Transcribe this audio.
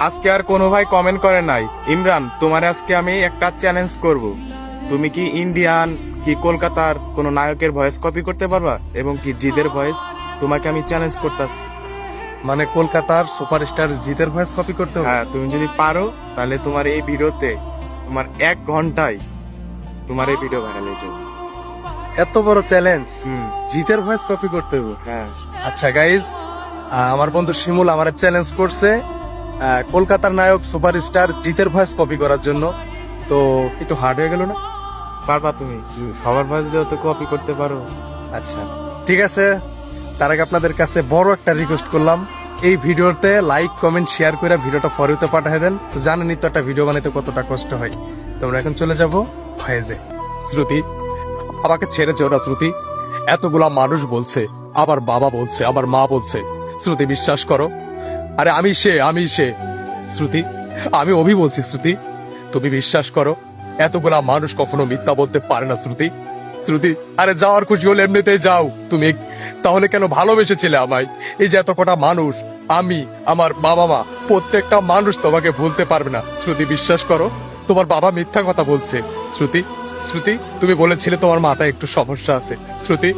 আজকে আর কোনো ভাই কমেন্ট করে নাই। ইমরান, তোমার আজকে আমি একটা চ্যালেঞ্জ করব। তুমি কি ইন্ডিয়ান কি কলকাতার কোন নায়কের ভয়েস কপি করতে পারবা এবং কি জিদের ভয়েস? তোমাকে আমি চ্যালেঞ্জ করতেছি। মানে কলকাতার সুপারস্টার জিতের ভয়েস কপি করতে হবে? হ্যাঁ, তুমি যদি পারো তাহলে তোমার এই ভিডিওতে তোমার 1 ঘন্টায় তোমার এই ভিডিও ভাইরাল হয়ে যাবে। এত বড় চ্যালেঞ্জ, হুম। জিতের ভয়েস কপি করতে হবে? হ্যাঁ, আচ্ছা গাইজ, আমার বন্ধু শিমুল আমার চ্যালেঞ্জ করছে কলকাতার নায়ক সুপারস্টার জিতের ভয়েস কপি করার জন্য। তো একটু হার্ড হয়ে গেল না? পারবা তুমি সবার ভয়েস দিয়েও তো কপি করতে পারো। আচ্ছা ঠিক আছে, তার আগে আপনাদের কাছে বড় একটা রিকোয়েস্ট করলাম, এই ভিডিওতে লাইক কমেন্ট শেয়ার করে ভিডিওটা ফরিতে পাঠিয়ে দেন। তো জানেনই তো একটা ভিডিও বানাইতে কতটা কষ্ট হয়। তোমরা এখন চলে যাবো ভয়েজে। শ্রুতি, আমাকে ছেড়ে যেও না শ্রুতি। এতগুলা মানুষ বলছে, আবার বাবা বলছে, আবার মা বলছে, শ্রুতি বিশ্বাস করো। আরে আমি সে শ্রুতি, আমি অভি বলছি শ্রুতি, তুমি বিশ্বাস করো। এতগুলা মানুষ কখনো মিথ্যা বলতে পারে না শ্রুতি। শ্রুতি, আরে যাওয়ার খুশি হলে এমনিতেই যাও তুমি, তাহলে কেন ভালোবেসেছিলে আমায়? এই যে এত কটা মানুষ, আমি, আমার বাবা মা, প্রত্যেকটা মানুষ তোমাকে ভুলতে পারবে না শ্রুতি, বিশ্বাস করো। তোমার বাবা মিথ্যা কথা বলছে শ্রুতি। শ্রুতি, তুমি বলেছিলে তোমার মাথায় একটু সমস্যা আছে শ্রুতি।